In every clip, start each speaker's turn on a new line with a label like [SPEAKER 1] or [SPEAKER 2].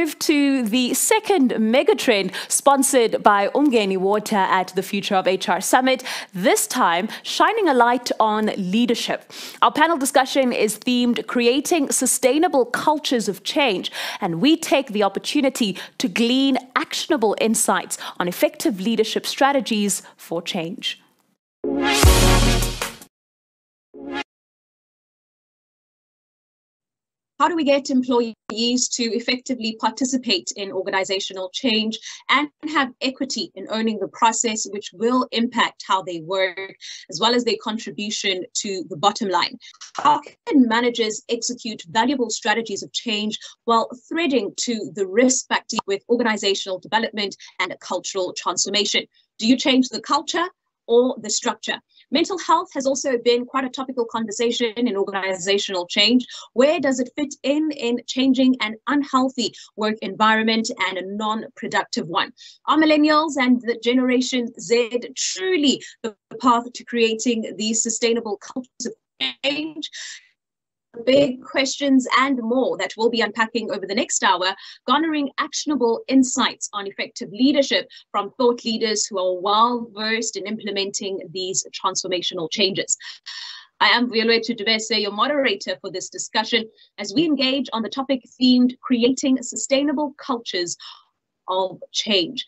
[SPEAKER 1] move to the second megatrend sponsored by Umgeni Water at the Future of HR Summit, this time shining a light on leadership. Our panel discussion is themed Creating Sustainable Cultures of Change, and we take the opportunity to glean actionable insights on effective leadership strategies for change.
[SPEAKER 2] How do we get employees to effectively participate in organizational change and have equity in owning the process, which will impact how they work, as well as their contribution to the bottom line? How can managers execute valuable strategies of change while threading to the risk factor with organizational development and cultural transformation? Do you change the culture or the structure? Mental health has also been quite a topical conversation in organizational change. Where does it fit in changing an unhealthy work environment and a non-productive one? Are millennials and the Generation Z truly the path to creating these sustainable cultures of change? Big questions and more that we'll be unpacking over the next hour, garnering actionable insights on effective leadership from thought leaders who are well versed in implementing these transformational changes. I am Vuyolwethu Dubese, your moderator for this discussion, as we engage on the topic themed Creating Sustainable Cultures of Change.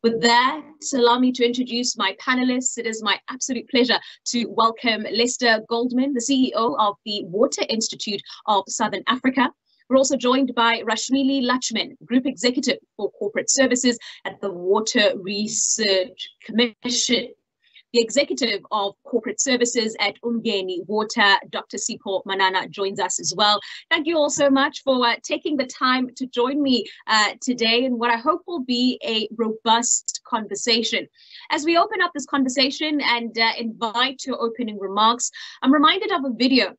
[SPEAKER 2] With that, allow me to introduce my panelists. It is my absolute pleasure to welcome Lester Goldman, the CEO of the Water Institute of Southern Africa. We're also joined by Rashmili Lachman, Group Executive for Corporate Services at the Water Research Commission. The Executive of Corporate Services at Umgeni Water, Dr. Sipho Manana, joins us as well. Thank you all so much for taking the time to join me today in what I hope will be a robust conversation. As we open up this conversation and invite your opening remarks, I'm reminded of a video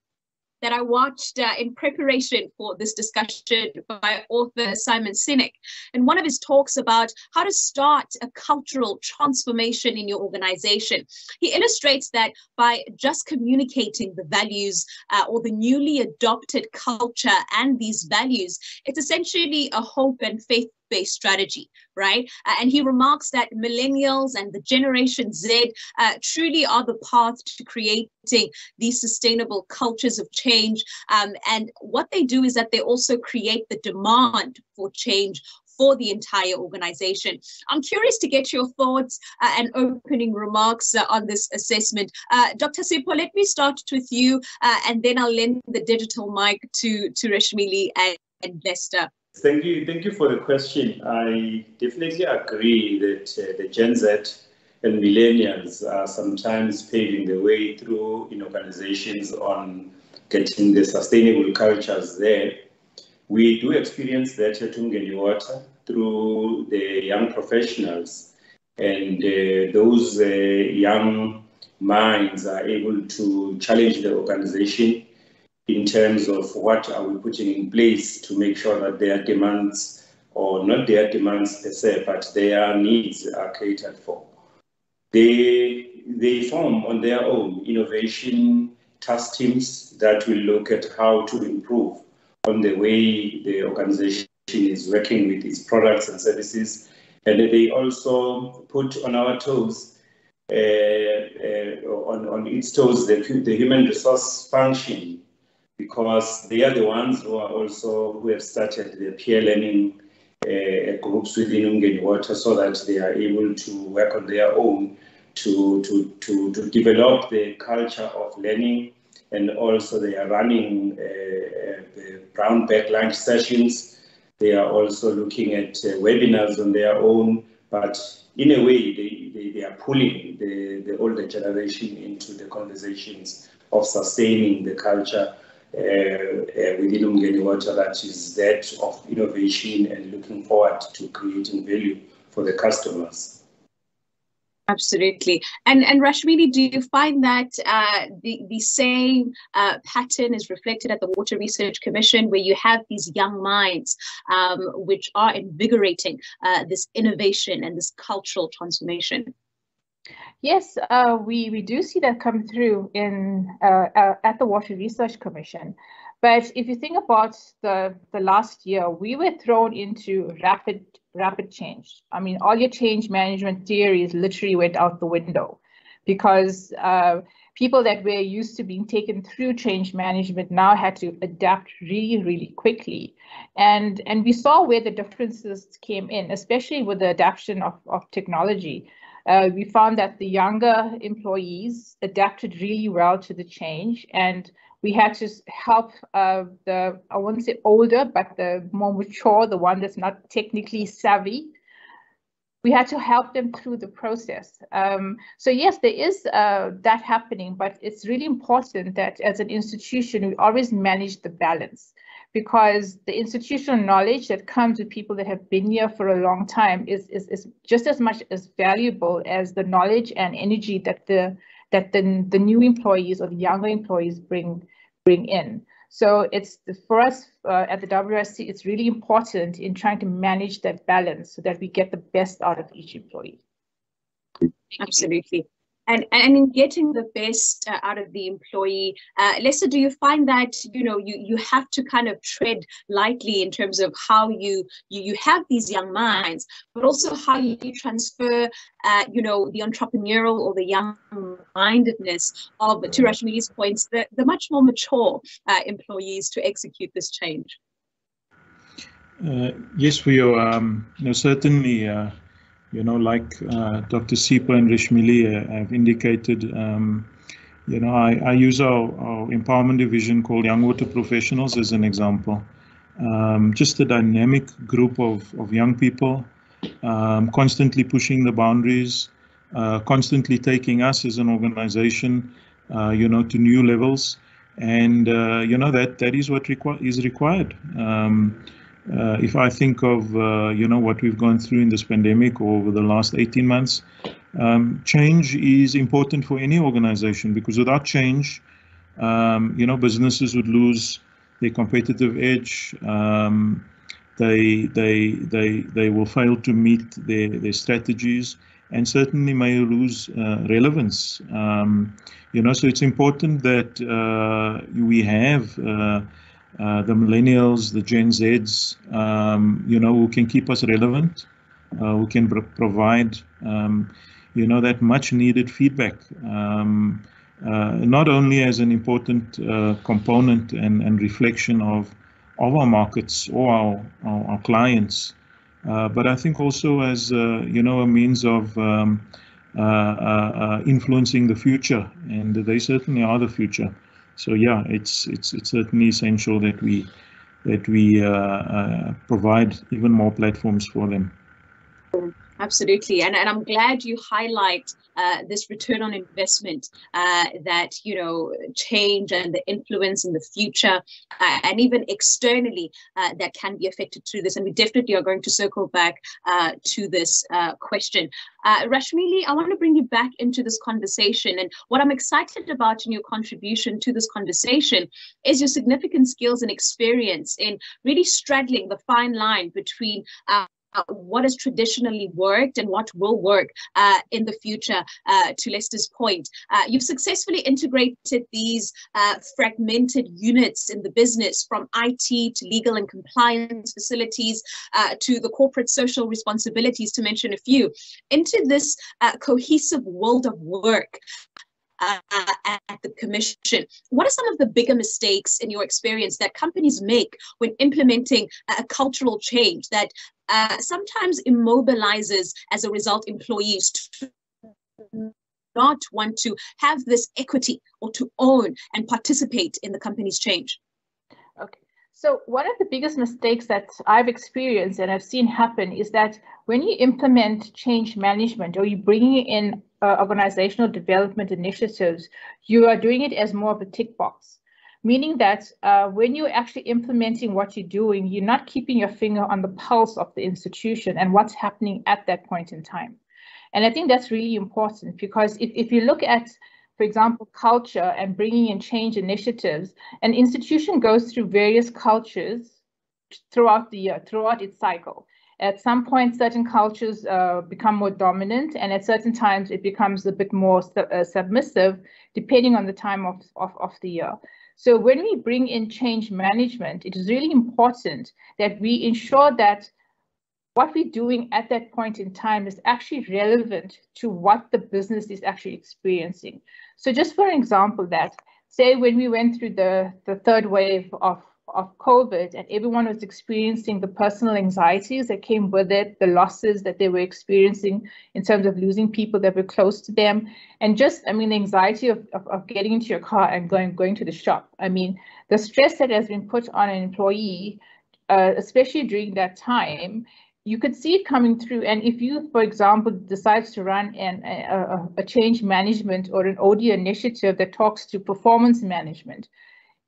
[SPEAKER 2] that I watched in preparation for this discussion by author Simon Sinek. And one of his talks about how to start a cultural transformation in your organization. He illustrates that by just communicating the values or the newly adopted culture and these values, it's essentially a hope and faith-based strategy, right? And he remarks that millennials and the Generation Z truly are the path to creating these sustainable cultures of change. And what they do is that they also create the demand for change for the entire organization. I'm curious to get your thoughts and opening remarks on this assessment. Dr. Sipho, let me start with you, and then I'll lend the digital mic to Rashmili and Lester.
[SPEAKER 3] Thank you for the question. I definitely agree that the Gen Z and millennials are sometimes paving the way through in organizations on getting the sustainable cultures there. We do experience that at Umgeni Water through the young professionals, and those young minds are able to challenge the organization in terms of what are we putting in place to make sure that their demands, or not their demands per se, but their needs are catered for. They form on their own innovation task teams that will look at how to improve on the way the organization is working with its products and services. And they also put on our toes, on its toes, the human resource function, because they are the ones who have started the peer learning groups within Umgeni Water, so that they are able to work on their own to develop the culture of learning. And also they are running brown bag lunch sessions. They are also looking at webinars on their own, but in a way they are pulling the older generation into the conversations of sustaining the culture within Umgeni Water, that is that of innovation and looking forward to creating value for the customers.
[SPEAKER 2] Absolutely. And Rashmili, do you find that the same pattern is reflected at the Water Research Commission, where you have these young minds which are invigorating this innovation and this cultural transformation?
[SPEAKER 4] Yes, we do see that come through in at the Water Research Commission. But if you think about the last year, we were thrown into rapid change. I mean, all your change management theories literally went out the window, because people that were used to being taken through change management now had to adapt really, really quickly. And we saw where the differences came in, especially with the adoption of technology. We found that the younger employees adapted really well to the change, and we had to help I wouldn't say older, but the more mature, the one that's not technically savvy. We had to help them through the process. So yes, there is that happening, but it's really important that as an institution, we always manage the balance, because the institutional knowledge that comes with people that have been here for a long time is just as much as valuable as the knowledge and energy that the new employees or the younger employees bring in. So it's for us at the WRC, it's really important in trying to manage that balance so that we get the best out of each employee.
[SPEAKER 2] Absolutely. And in getting the best out of the employee, Lester, do you find that you have to kind of tread lightly in terms of how you have these young minds, but also how you transfer the entrepreneurial or the young mindedness of, to Rashmili's points, the much more mature employees to execute this change?
[SPEAKER 5] Yes, we are certainly. Like Dr. Sipa and Rashmili have indicated, I use our empowerment division called Young Water Professionals as an example. Just a dynamic group of young people, constantly pushing the boundaries, constantly taking us as an organization, to new levels. And, that is what is required. If I think of, what we've gone through in this pandemic over the last 18 months, change is important for any organization, because without change, businesses would lose their competitive edge. They will fail to meet their strategies, and certainly may lose relevance. So it's important that we have the millennials, the Gen Zs, who can keep us relevant, who can provide, that much needed feedback, not only as an important component and reflection of our markets or our clients, but I think also as, a means of influencing the future, and they certainly are the future. So yeah, it's certainly essential that we provide even more platforms for them.
[SPEAKER 2] Absolutely, and I'm glad you highlight this return on investment that change and the influence in the future, and even externally that can be affected through this. And we definitely are going to circle back to this question. Rashmili, I want to bring you back into this conversation, and what I'm excited about in your contribution to this conversation is your significant skills and experience in really straddling the fine line between what has traditionally worked and what will work in the future. To Lester's point, you've successfully integrated these fragmented units in the business, from IT to legal and compliance facilities to the corporate social responsibilities, to mention a few, into this cohesive world of work. At the Commission, what are some of the bigger mistakes in your experience that companies make when implementing a cultural change that sometimes immobilizes, as a result, employees to not want to have this equity or to own and participate in the company's change?
[SPEAKER 4] Okay. So one of the biggest mistakes that I've experienced and I've seen happen is that when you implement change management, or you're bringing in organizational development initiatives, you are doing it as more of a tick box, meaning that when you're actually implementing what you're doing, you're not keeping your finger on the pulse of the institution and what's happening at that point in time. And I think that's really important, because if you look at, for example, culture and bringing in change initiatives, an institution goes through various cultures throughout the year, throughout its cycle. At some point, certain cultures become more dominant, and at certain times it becomes a bit more submissive, depending on the time of the year. So when we bring in change management, it is really important that we ensure that what we're doing at that point in time is actually relevant to what the business is actually experiencing. So just for example, that say when we went through the third wave of COVID and everyone was experiencing the personal anxieties that came with it, the losses that they were experiencing in terms of losing people that were close to them, and just, I mean, the anxiety of getting into your car and going to the shop. I mean, the stress that has been put on an employee, especially during that time, you could see it coming through. And if you, for example, decides to run a change management or an OD initiative that talks to performance management,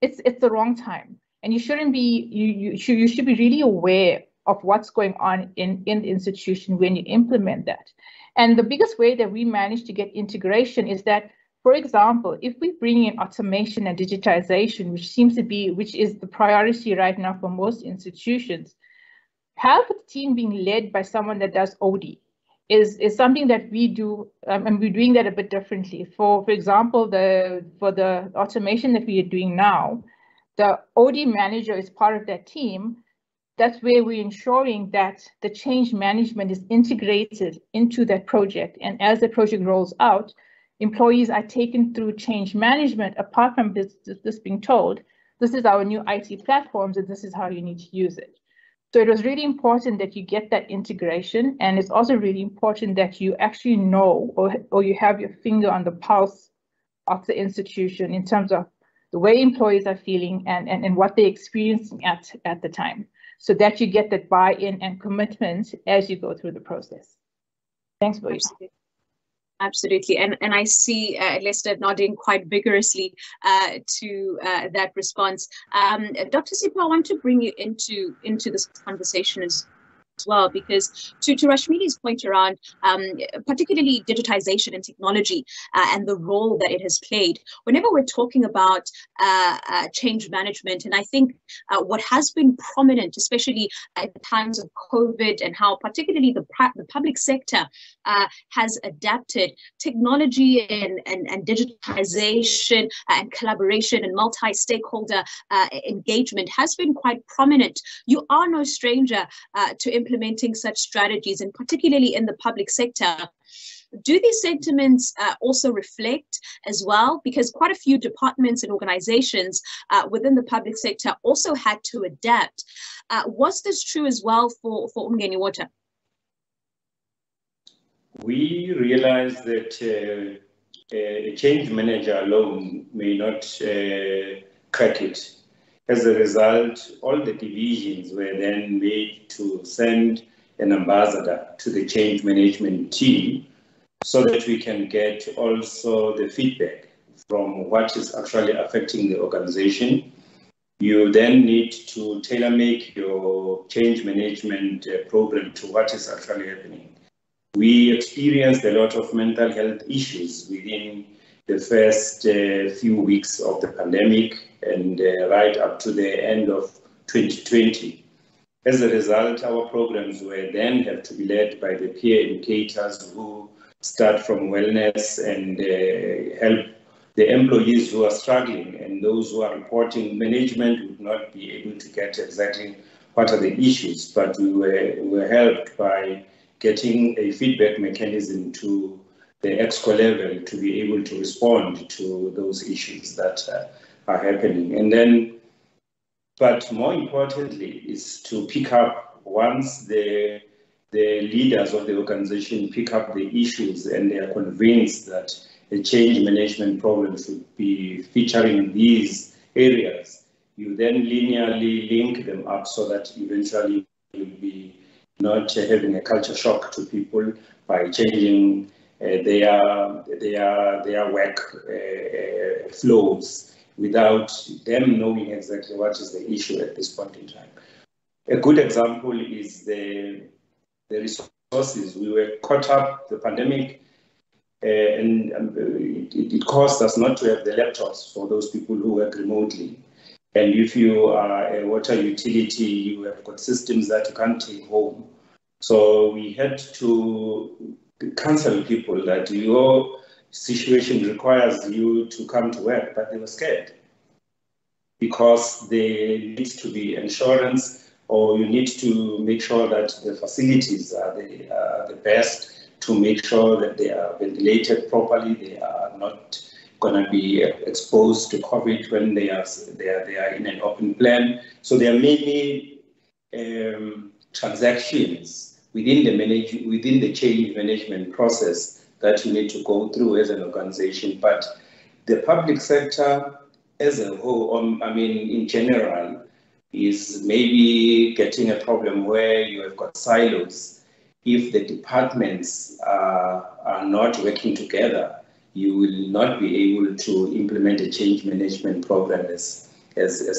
[SPEAKER 4] it's the wrong time. And you shouldn't be, you should be really aware of what's going on in the institution when you implement that. And the biggest way that we manage to get integration is that, for example, if we bring in automation and digitization, which is the priority right now for most institutions, have the team being led by someone that does OD is something that we do, and we're doing that a bit differently. For example, for the automation that we are doing now, the OD manager is part of that team. That's where we're ensuring that the change management is integrated into that project. And as the project rolls out, employees are taken through change management, apart from this being told, this is our new IT platforms and this is how you need to use it. So it was really important that you get that integration, and it's also really important that you actually know or you have your finger on the pulse of the institution in terms of the way employees are feeling and what they're experiencing at the time, so that you get that buy-in and commitment as you go through the process. Thanks, Vuyolwethu.
[SPEAKER 2] Absolutely. And I see Lester nodding quite vigorously to that response. Dr. Sipho, I want to bring you into this conversation as well, because to Rashmini's point around particularly digitization and technology and the role that it has played, whenever we're talking about change management, and I think what has been prominent, especially at times of COVID, and how particularly the public sector has adapted technology and digitization and collaboration and multi-stakeholder engagement has been quite prominent. You are no stranger to implementing such strategies, and particularly in the public sector. Do these sentiments also reflect as well? Because quite a few departments and organizations within the public sector also had to adapt. Was this true as well for Vuyolwethu?
[SPEAKER 3] We realized that a change manager alone may not crack it. As a result, all the divisions were then made to send an ambassador to the change management team so that we can get also the feedback from what is actually affecting the organization. You then need to tailor-make your change management program to what is actually happening. We experienced a lot of mental health issues within the first few weeks of the pandemic and right up to the end of 2020. As a result, our programs were then have to be led by the peer educators who start from wellness and help the employees who are struggling, and those who are reporting. Management would not be able to get exactly what are the issues, but we were helped by getting a feedback mechanism to the EXCO level to be able to respond to those issues that are happening. And then, but more importantly, is to pick up, once the leaders of the organization pick up the issues and they are convinced that a change management program should be featuring these areas, you then linearly link them up so that eventually you'll be not having a culture shock to people by changing their work flows without them knowing exactly what is the issue at this point in time. A good example is the resources. We were caught up, the pandemic, and it caused us not to have the laptops for those people who work remotely. And if you are a water utility, you have got systems that you can't take home. So we had to counsel people that your situation requires you to come to work, but they were scared. because there needs to be insurance, or you need to make sure that the facilities are the best, to make sure that they are ventilated properly, they are not going to be exposed to COVID when they are in an open plan. So there are many transactions within the change management process that you need to go through as an organization. But the public sector as a whole, in general, is maybe getting a problem where you have got silos. If the departments are not working together, you will not be able to implement a change management program as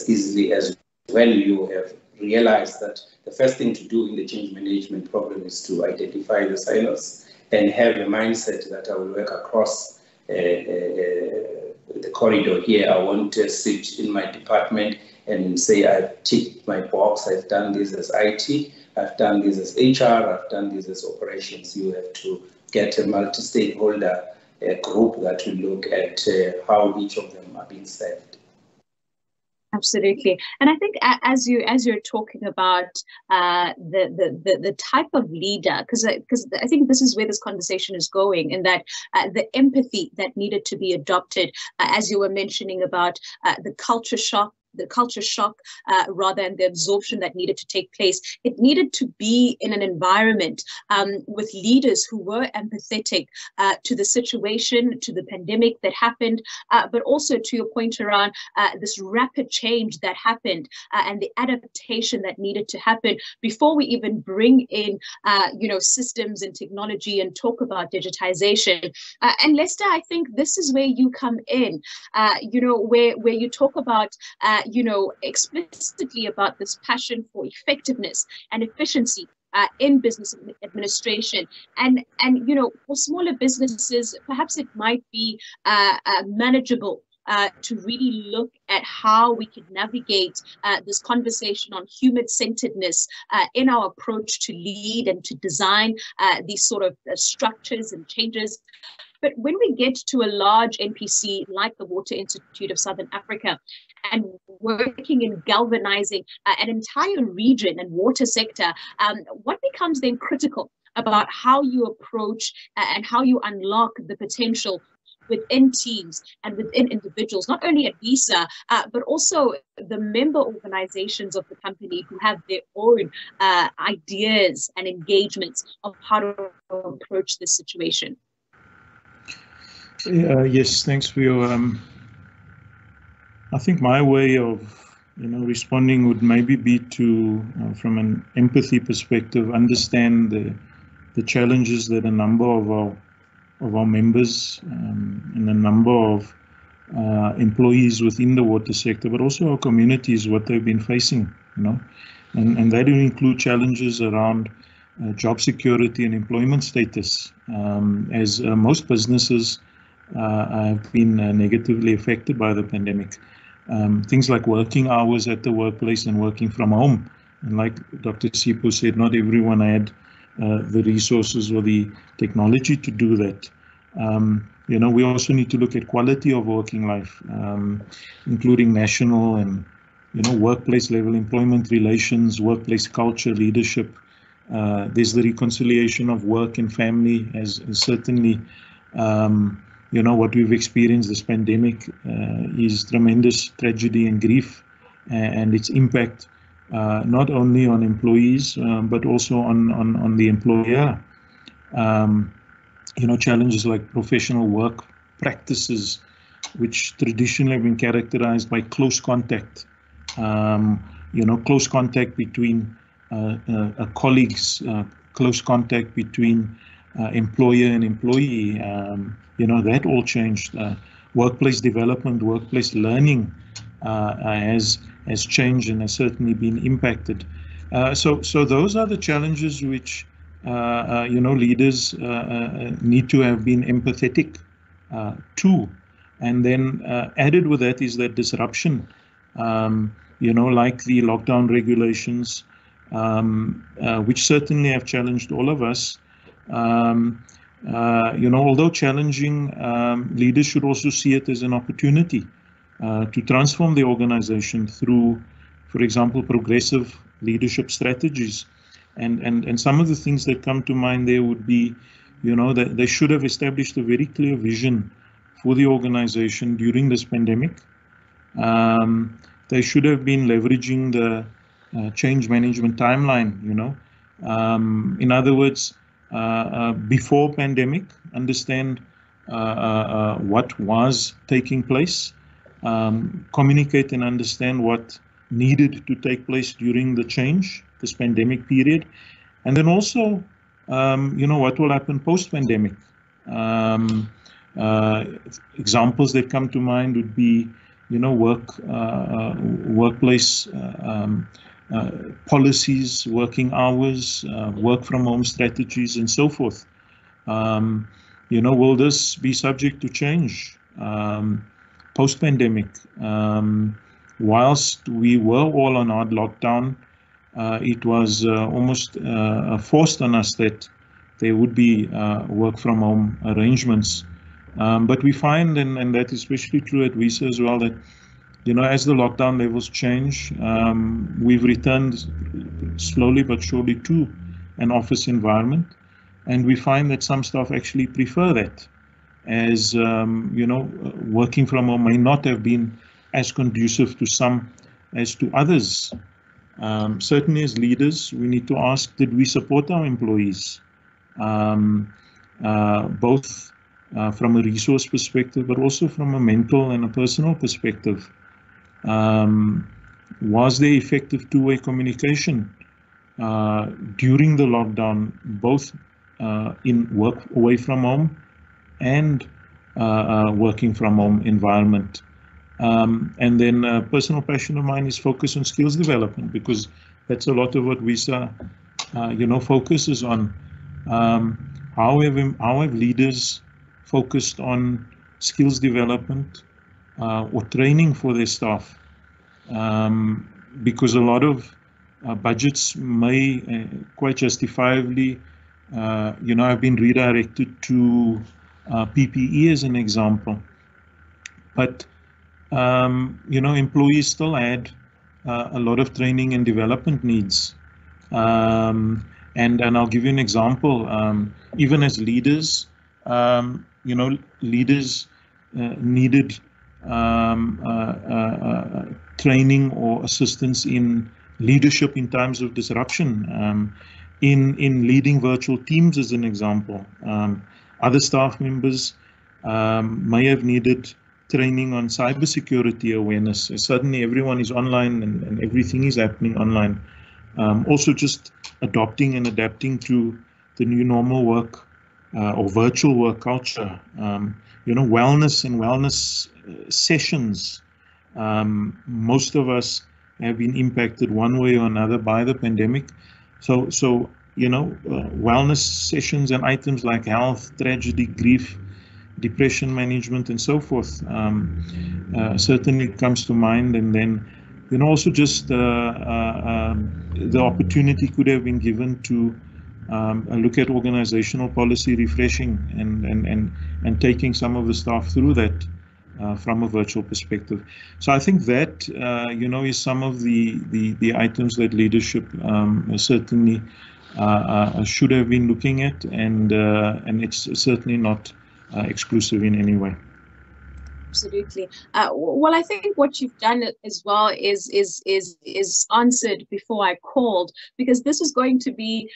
[SPEAKER 3] easily as when you have realized that the first thing to do in the change management program is to identify the silos and have a mindset that I will work across the corridor here. I won't sit in my department and say I've ticked my box, I've done this as IT, I've done this as HR, I've done this as operations. You have to get a multi-stakeholder group that will look at how each of them are being served.
[SPEAKER 2] Absolutely, and I think as you're talking about the type of leader, because I think this is where this conversation is going, in that the empathy that needed to be adopted, as you were mentioning about the culture shock rather than the absorption that needed to take place. It needed to be in an environment with leaders who were empathetic to the situation, to the pandemic that happened, but also to your point around this rapid change that happened and the adaptation that needed to happen before we even bring in systems and technology and talk about digitization. And Lester, I think this is where you come in, where you talk about explicitly about this passion for effectiveness and efficiency in business administration, and for smaller businesses, perhaps it might be manageable to really look at how we can navigate this conversation on human-centeredness in our approach to lead and to design these sort of structures and changes. But when we get to a large NPC like the Water Institute of Southern Africa and working in galvanizing an entire region and water sector, what becomes then critical about how you approach and how you unlock the potential within teams and within individuals, not only at VISA, but also the member organizations of the company who have their own ideas and engagements of how to approach this situation?
[SPEAKER 5] Yes, thanks for your. I think my way of, responding would maybe be to, from an empathy perspective, understand the challenges that a number of our members and a number of employees within the water sector, but also our communities, what they've been facing, and that will include challenges around job security and employment status, as most businesses have been negatively affected by the pandemic. Things like working hours at the workplace and working from home. And like Dr. Sipho said, not everyone had the resources or the technology to do that. We also need to look at quality of working life, including national and, workplace level employment relations, workplace culture, leadership. There's the reconciliation of work and family, as certainly what we've experienced this pandemic is tremendous tragedy and grief, and its impact not only on employees but also on the employer. Challenges like professional work practices, which traditionally have been characterized by close contact. Close contact between colleagues, close contact between employer and employee. That all changed. Workplace development, workplace learning has changed and has certainly been impacted. So those are the challenges which leaders need to have been empathetic to. And then added with that is that disruption, like the lockdown regulations, which certainly have challenged all of us. Although challenging, leaders should also see it as an opportunity to transform the organization through, for example, progressive leadership strategies. And some of the things that come to mind there would be, that they should have established a very clear vision for the organization during this pandemic. They should have been leveraging the change management timeline, in other words, before pandemic, understand what was taking place, communicate and understand what needed to take place during this pandemic period, and then also, what will happen post-pandemic. Examples that come to mind would be, workplace policies, working hours, work from home strategies, and so forth. Will this be subject to change post-pandemic? Whilst we were all on hard lockdown, it was almost forced on us that there would be work from home arrangements. But we find, and that is especially true at Visa as well, that as the lockdown levels change, we've returned slowly but surely to an office environment, and we find that some staff actually prefer that, as working from home may not have been as conducive to some as to others. Certainly as leaders, we need to ask, did we support our employees, both from a resource perspective, but also from a mental and a personal perspective? Was there effective two-way communication during the lockdown, both in work away from home and working from home environment? And then a personal passion of mine is focus on skills development, because that's a lot of what Visa, focuses on. How have leaders focused on skills development or training for their staff? Because a lot of budgets may quite justifiably, have been redirected to PPE as an example. But employees still had a lot of training and development needs. And I'll give you an example. Even as leaders, leaders needed training or assistance in leadership in times of disruption, in leading virtual teams as an example. Other staff members may have needed training on cybersecurity awareness. Suddenly everyone is online and everything is happening online. Also just adopting and adapting to the new normal work or virtual work culture. Wellness and wellness sessions. Most of us have been impacted one way or another by the pandemic. So wellness sessions and items like health, tragedy, grief, depression management, and so forth certainly comes to mind. And then, also just the opportunity could have been given to look at organizational policy refreshing and taking some of the staff through that from a virtual perspective. So I think that is some of the items that leadership certainly should have been looking at, and it's certainly not exclusive in any way.
[SPEAKER 2] Absolutely. Well, I think what you've done as well is answered before I called, because this is going to be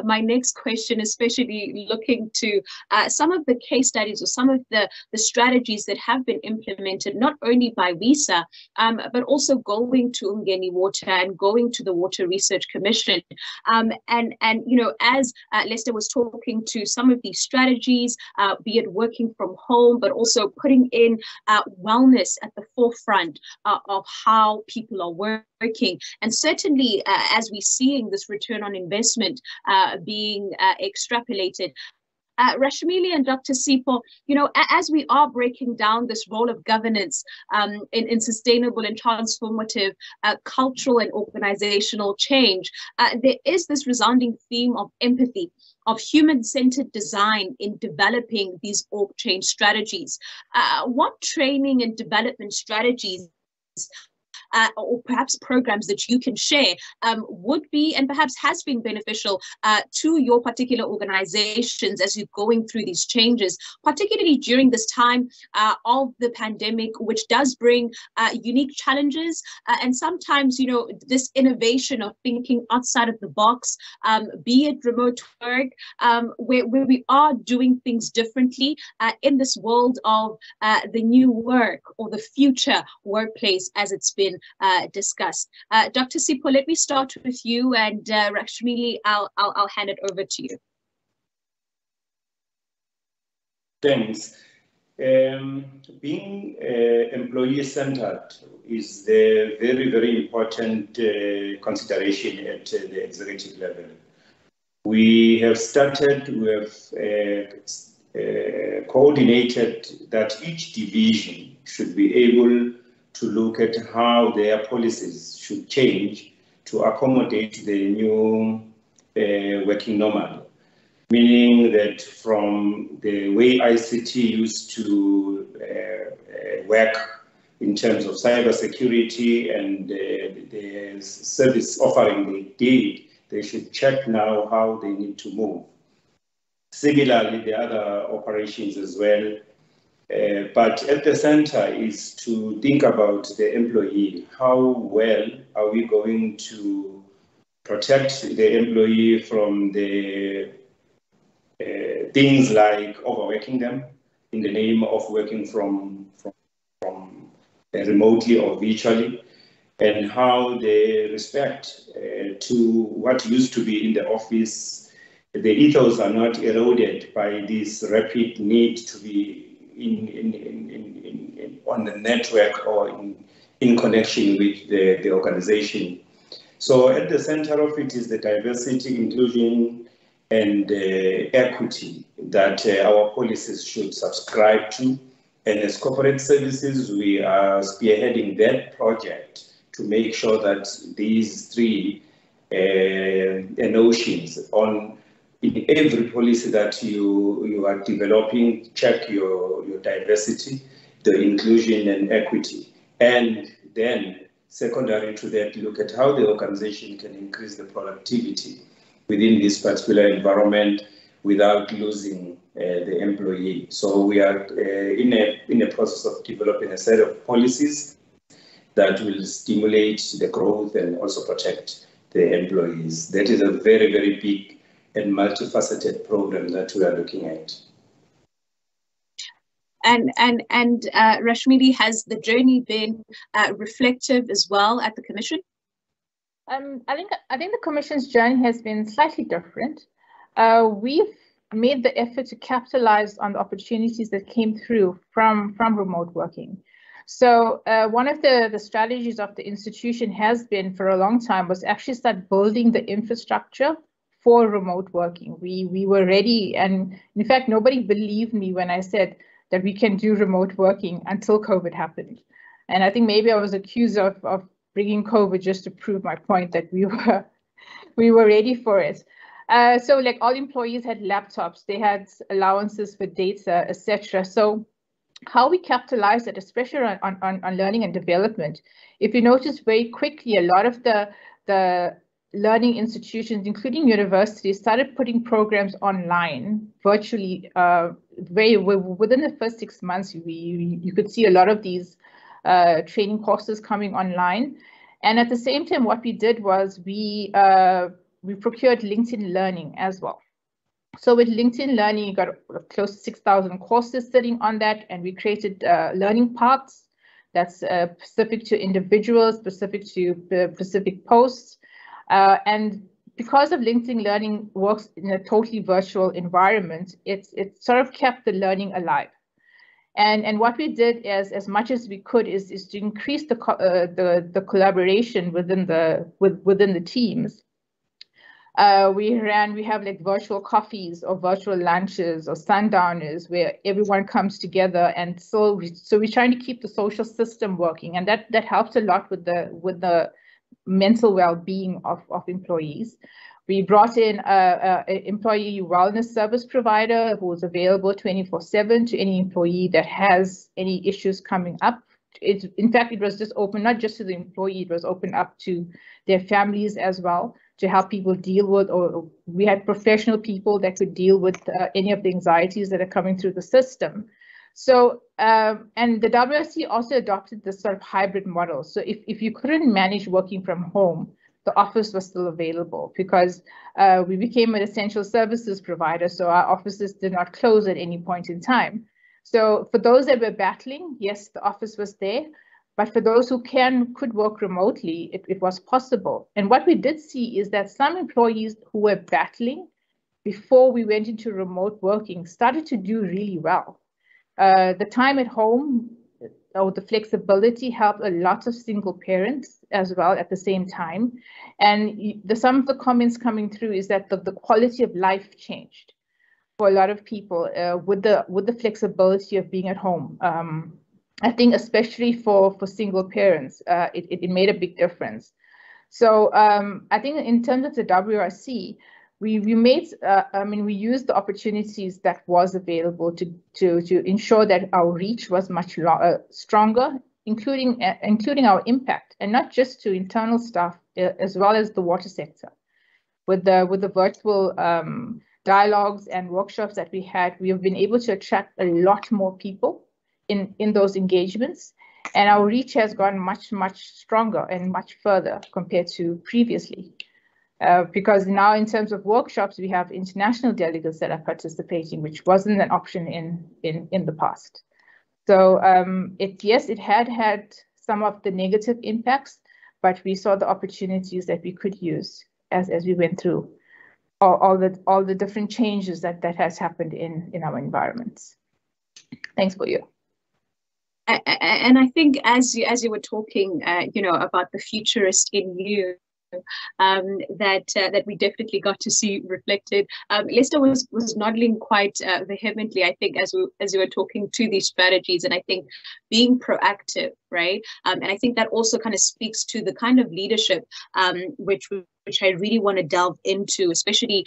[SPEAKER 2] my next question, especially looking to some of the case studies or some of the strategies that have been implemented, not only by Visa, but also going to Umgeni Water and going to the Water Research Commission. And as Lester was talking to some of these strategies, be it working from home, but also putting in wellness at the forefront of how people are working. And certainly, as we're seeing this return on investment being extrapolated, Rashmili and Dr. Sipho, as we are breaking down this role of governance in sustainable and transformative cultural and organizational change, there is this resounding theme of empathy, of human-centered design in developing these org change strategies. What training and development strategies or perhaps programs that you can share would be and perhaps has been beneficial to your particular organizations as you're going through these changes, particularly during this time of the pandemic, which does bring unique challenges and sometimes, this innovation of thinking outside of the box, be it remote work, where we are doing things differently in this world of the new work or the future workplace as it's been discussed. Dr. Sipho, let me start with you, and Rashmili, I'll hand it over to you.
[SPEAKER 3] Thanks. Being employee-centered is a very, very important consideration at the executive level. We have started with coordinated that each division should be able to look at how their policies should change to accommodate the new working normal, meaning that from the way ICT used to work in terms of cybersecurity and the service offering they did, they should check now how they need to move. Similarly, the other operations as well. But at the center is to think about the employee. How well are we going to protect the employee from the things like overworking them in the name of working from remotely or virtually, and how they respect to what used to be in the office. The ethos are not eroded by this rapid need to be on the network or in connection with the organization. So at the center of it is the diversity, inclusion, and equity that our policies should subscribe to. And as corporate services, we are spearheading that project to make sure that these three notions on in every policy that you are developing, check your diversity, the inclusion and equity. And then secondary to that, look at how the organization can increase the productivity within this particular environment without losing the employee. So we are in a process of developing a set of policies that will stimulate the growth and also protect the employees. That is a very, very big and multifaceted program that we are looking at.
[SPEAKER 2] And Rashmili, has the journey been reflective as well at the Commission?
[SPEAKER 4] I think the Commission's journey has been slightly different. We've made the effort to capitalize on the opportunities that came through from remote working. So one of the strategies of the institution has been for a long time was actually start building the infrastructure for remote working. We were ready, and in fact, nobody believed me when I said that we can do remote working until COVID happened. And I think maybe I was accused of bringing COVID just to prove my point that we were ready for it. So like all employees had laptops, they had allowances for data, etc. So how we capitalize it, especially on learning and development. If you notice very quickly, a lot of the learning institutions, including universities, started putting programs online virtually. Within the first 6 months, you could see a lot of these training courses coming online. And at the same time, what we did was we procured LinkedIn Learning as well. So with LinkedIn Learning, you got close to 6,000 courses sitting on that, and we created learning paths that's specific to individuals, specific to specific posts. And because of LinkedIn Learning works in a totally virtual environment, it sort of kept the learning alive. And what we did is, as much as we could, is to increase the collaboration within the teams. We have like virtual coffees or virtual lunches or sundowners where everyone comes together, and so we're trying to keep the social system working, and that helps a lot with the mental well-being of employees. We brought in an employee wellness service provider who is available 24/7 to any employee that has any issues coming up. In fact, it was just open not just to the employee, it was open up to their families as well, to help people deal with, or we had professional people that could deal with any of the anxieties that are coming through the system. So, and the WRC also adopted this sort of hybrid model. So if you couldn't manage working from home, the office was still available, because we became an essential services provider. So our offices did not close at any point in time. So for those that were battling, yes, the office was there. But for those who could work remotely, it was possible. And what we did see is that some employees who were battling before we went into remote working started to do really well. The time at home, or the flexibility, helped a lot of single parents as well at the same time. And some of the comments coming through is that the quality of life changed for a lot of people with the flexibility of being at home. I think especially for single parents, it made a big difference. So I think in terms of the WRC, we used the opportunities that was available to ensure that our reach was much stronger, including our impact, and not just to internal staff as well as the water sector. With the virtual dialogues and workshops that we had, we have been able to attract a lot more people in those engagements, and our reach has gone much stronger and much further compared to previously. Because now in terms of workshops, we have international delegates that are participating, which wasn't an option in the past. So it had some of the negative impacts, but we saw the opportunities that we could use as we went through all the different changes that has happened in our environments. Thanks for you.
[SPEAKER 2] And I think as you were talking, about the futurist in you, that we definitely got to see reflected. Lester was nodding quite vehemently, I think, as you were talking to these strategies, and I think being proactive, right? And I think that also kind of speaks to the kind of leadership which I really want to delve into, especially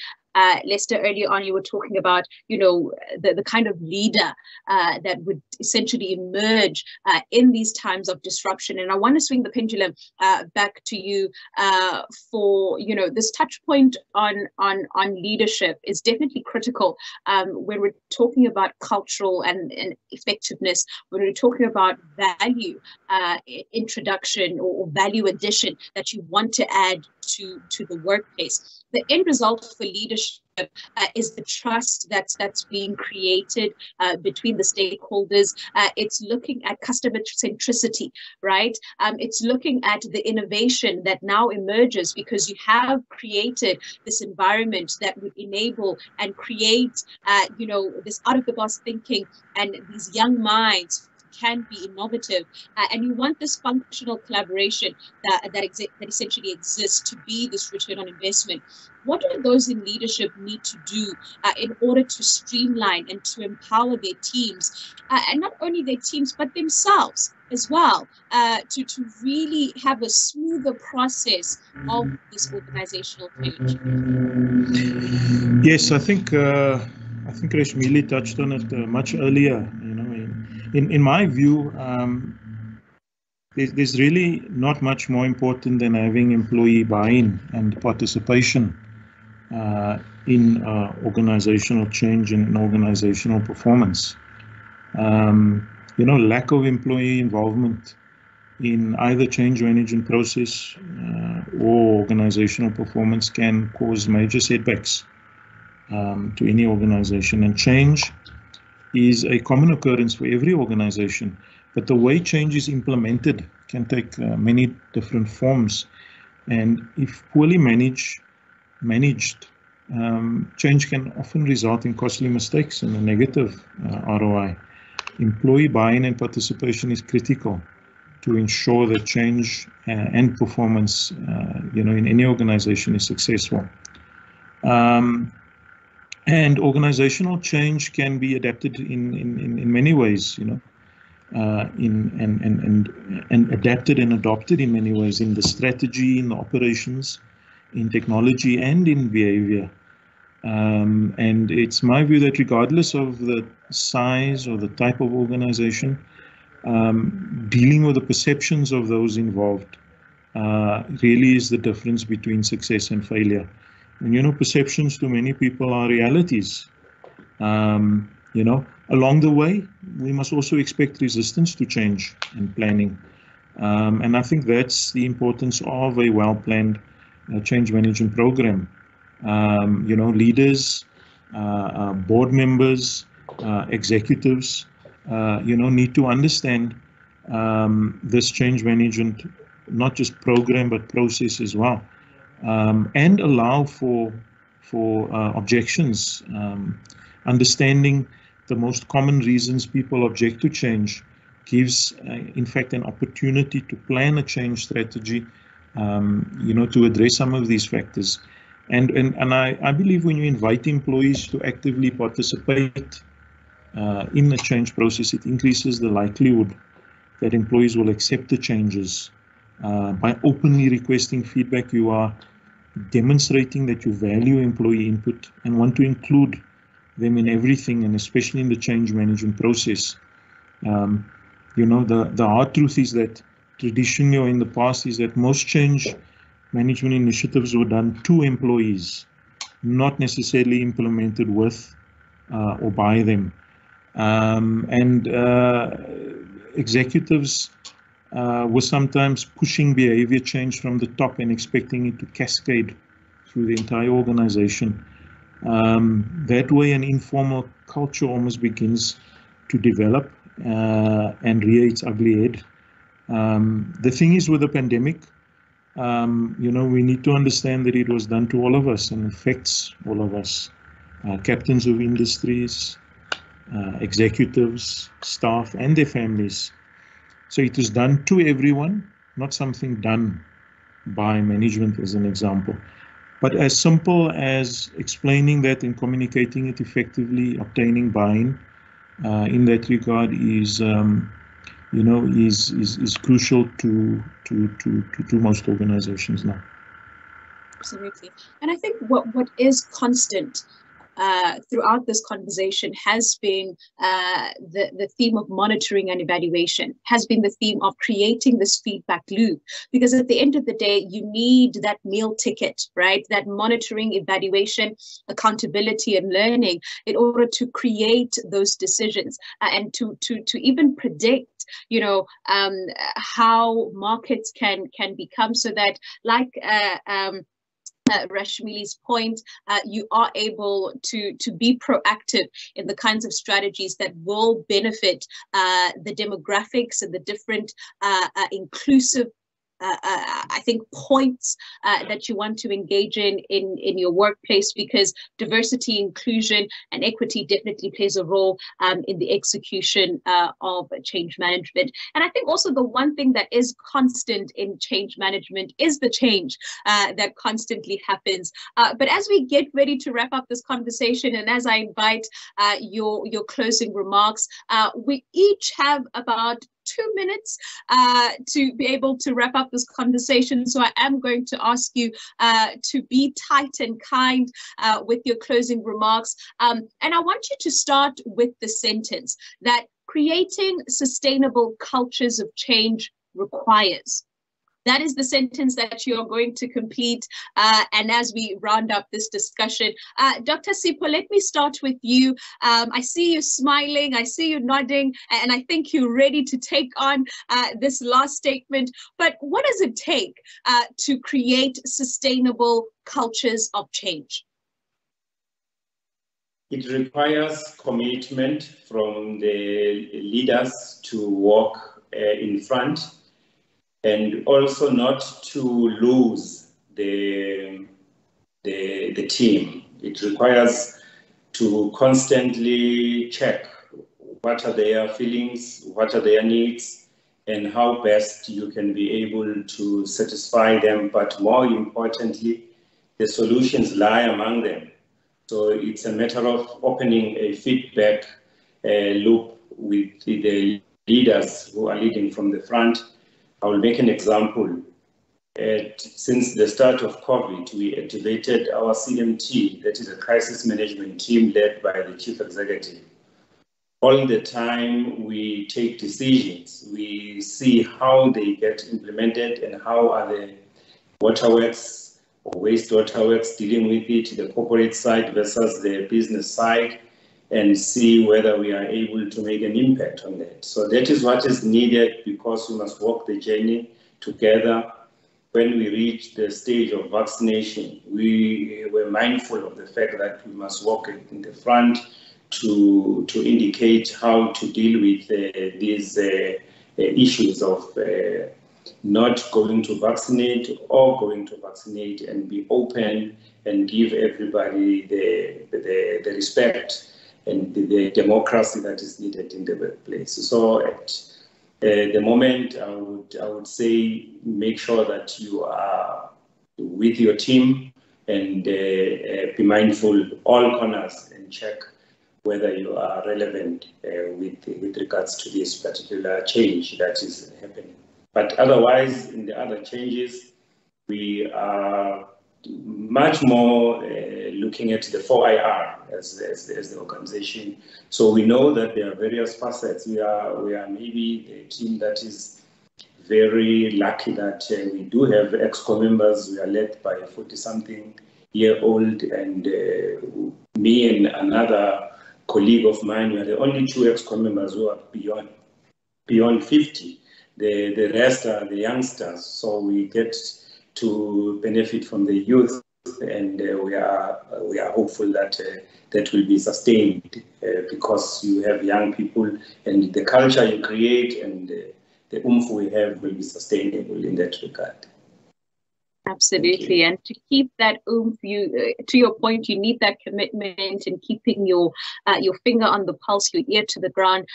[SPEAKER 2] Lester, earlier on, you were talking about, the kind of leader that would essentially emerge in these times of disruption. And I want to swing the pendulum back to you for, this touch point on leadership is definitely critical when we're talking about cultural and effectiveness, when we're talking about value introduction or value addition that you want to add to the workplace. The end result for leadership is the trust that's being created between the stakeholders. It's looking at customer centricity, right? It's looking at the innovation that now emerges because you have created this environment that would enable and create, this out-of-the-box thinking, and these young minds can be innovative, and you want this functional collaboration that essentially exists to be this return on investment. What do those in leadership need to do in order to streamline and to empower their teams, and not only their teams but themselves as well, to really have a smoother process of this organizational change?
[SPEAKER 5] Yes, I think Reshmili touched on it much earlier. In my view, there's really not much more important than having employee buy-in and participation in organizational change and in organizational performance. Lack of employee involvement in either change management process or organizational performance can cause major setbacks to any organization. And change is a common occurrence for every organization, but the way change is implemented can take many different forms. And if poorly managed, change can often result in costly mistakes and a negative ROI. Employee buy-in and participation is critical to ensure that change and performance, in any organization is successful. And organizational change can be adapted in many ways, you know, and adapted and adopted in many ways, in the strategy, in the operations, in technology, and in behavior. And it's my view that regardless of the size or the type of organization, dealing with the perceptions of those involved really is the difference between success and failure. And, you know, perceptions to many people are realities. You know, along the way, we must also expect resistance to change and planning. And I think that's the importance of a well-planned change management program. You know, leaders, board members, executives, you know, need to understand this change management, not just program, but process as well. And allow for objections, understanding the most common reasons people object to change gives, in fact, an opportunity to plan a change strategy, you know, to address some of these factors. And I believe when you invite employees to actively participate in the change process, it increases the likelihood that employees will accept the changes. By openly requesting feedback, you are demonstrating that you value employee input and want to include them in everything, and especially in the change management process. You know, the hard truth is that traditionally, or in the past, is that most change management initiatives were done to employees, not necessarily implemented with or by them. And executives were sometimes pushing behavior change from the top and expecting it to cascade through the entire organization. That way, an informal culture almost begins to develop and rear its ugly head. The thing is, with the pandemic, you know, we need to understand that it was done to all of us and affects all of us. Captains of industries, executives, staff, and their families. So it is done to everyone, not something done by management, as an example. But as simple as explaining that and communicating it effectively, obtaining buy-in in that regard is, you know, is crucial to most organizations now.
[SPEAKER 2] Absolutely. And I think what is constant throughout this conversation has been the theme of monitoring and evaluation, has been the theme of creating this feedback loop. Because at the end of the day, you need that meal ticket, right? That monitoring, evaluation, accountability, and learning in order to create those decisions and to even predict, you know, how markets can become, so that, like Rashmili's point, you are able to be proactive in the kinds of strategies that will benefit the demographics and the different inclusive I think points that you want to engage in your workplace, because diversity, inclusion, and equity definitely plays a role in the execution of change management. And I think also the one thing that is constant in change management is the change that constantly happens. But as we get ready to wrap up this conversation, and as I invite your closing remarks, we each have about 2 minutes to be able to wrap up this conversation. So I am going to ask you to be tight and kind with your closing remarks. And I want you to start with the sentence that creating sustainable cultures of change requires. That is the sentence that you are going to complete. And as we round up this discussion, Dr. Sipho, let me start with you. I see you smiling, I see you nodding, and I think you're ready to take on this last statement. But what does it take to create sustainable cultures of change?
[SPEAKER 3] It requires commitment from the leaders to walk in front, and also not to lose the team. It requires to constantly check what are their feelings, what are their needs, and how best you can be able to satisfy them. But more importantly, the solutions lie among them. So it's a matter of opening a feedback loop with the leaders who are leading from the front. I will make an example. Since the start of COVID, we activated our CMT, that is a crisis management team led by the chief executive. All the time we take decisions, we see how they get implemented and how are the waterworks or wastewater works dealing with it, the corporate side versus the business side, and see whether we are able to make an impact on that. So that is what is needed, because we must walk the journey together. When we reach the stage of vaccination, we were mindful of the fact that we must walk in the front to indicate how to deal with these issues of not going to vaccinate or going to vaccinate, and be open and give everybody the respect and the democracy that is needed in the workplace. So at the moment, I would say make sure that you are with your team and be mindful all corners and check whether you are relevant with regards to this particular change that is happening. But otherwise, in the other changes, we are much more looking at the 4IR as the organization. So we know that there are various facets. We are maybe a team that is very lucky that we do have EXCO members. We are led by a 40-something-year-old, and me and another colleague of mine, we are the only 2 EXCO members who are beyond 50. The rest are the youngsters. So we get to benefit from the youth, and we are hopeful that that will be sustained because you have young people, and the culture you create and the oomph we have will be sustainable in that regard.
[SPEAKER 2] Absolutely, and to keep that oomph, to your point, you need that commitment and keeping your finger on the pulse, your ear to the ground,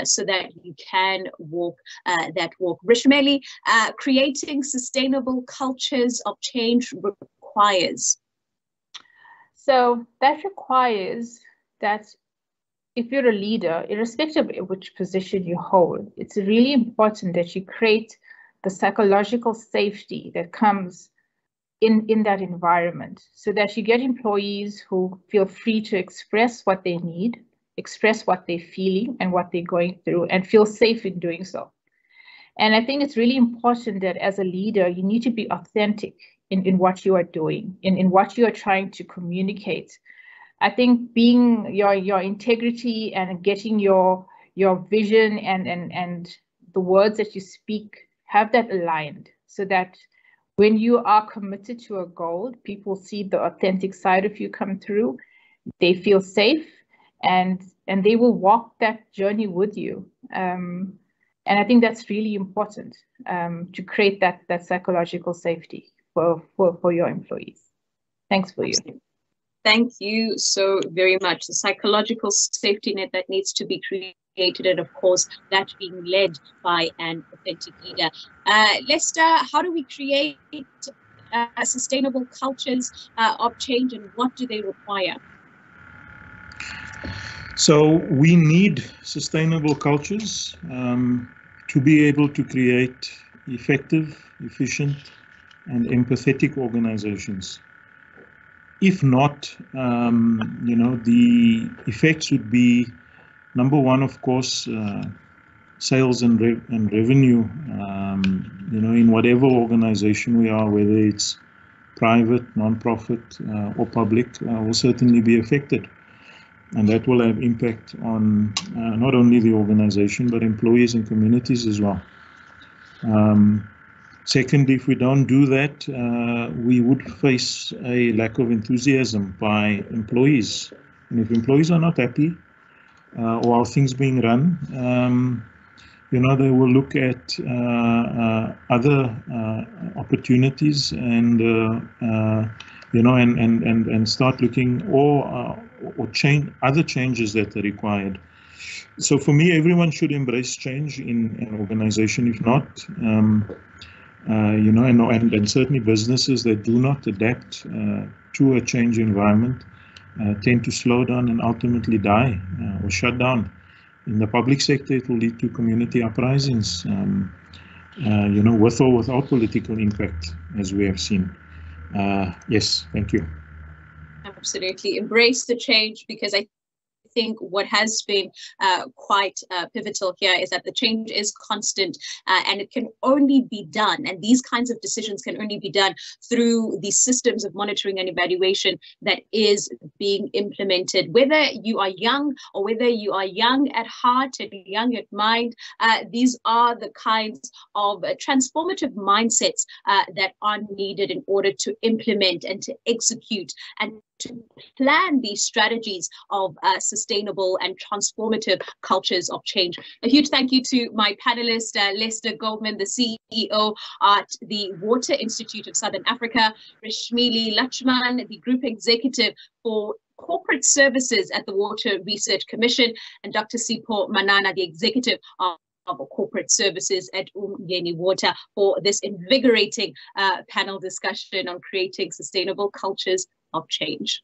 [SPEAKER 2] so that you can walk that walk. Rishmeli, creating sustainable cultures of change requires.
[SPEAKER 4] So that requires that if you're a leader, irrespective of which position you hold, it's really important that you create the psychological safety that comes in that environment, so that you get employees who feel free to express what they need, express what they're feeling and what they're going through, and feel safe in doing so. And I think it's really important that as a leader, you need to be authentic in what you are doing, in what you are trying to communicate. I think being your integrity and getting your vision and the words that you speak, have that aligned, so that when you are committed to a goal, people see the authentic side of you come through. They feel safe, and they will walk that journey with you. And I think that's really important, to create that psychological safety for your employees. Thanks for you.
[SPEAKER 2] Thank you so very much. The psychological safety net that needs to be created, and of course, that being led by an authentic leader. Lester, how do we create sustainable cultures of change, and what do they require?
[SPEAKER 5] So we need sustainable cultures to be able to create effective, efficient, and empathetic organizations. If not, the effects would be, number one, of course, sales and revenue, in whatever organization we are, whether it's private, non-profit, or public, will certainly be affected. And that will have impact on not only the organization, but employees and communities as well. Second, if we don't do that, we would face a lack of enthusiasm by employees. And if employees are not happy, or how things being run, they will look at other opportunities and and start looking or change other changes that are required. So for me, everyone should embrace change in an organization. If not, and certainly businesses that do not adapt to a change environment tend to slow down and ultimately die or shut down. In the public sector, it will lead to community uprisings, with or without political impact, as we have seen. Yes, thank you.
[SPEAKER 2] Absolutely. Embrace the change, because I think what has been quite pivotal here is that the change is constant, and it can only be done, and these kinds of decisions can only be done through the systems of monitoring and evaluation that is being implemented. Whether you are young or whether you are young at heart and young at mind, these are the kinds of transformative mindsets that are needed in order to implement and to execute and to plan these strategies of sustainable and transformative cultures of change. A huge thank you to my panelist, Lester Goldman, the CEO at the Water Institute of Southern Africa, Rishmili Lachman, the Group Executive for Corporate Services at the Water Research Commission, and Dr. Sipho Manana, the Executive of Corporate Services at Umgeni Water, for this invigorating panel discussion on creating sustainable cultures of change.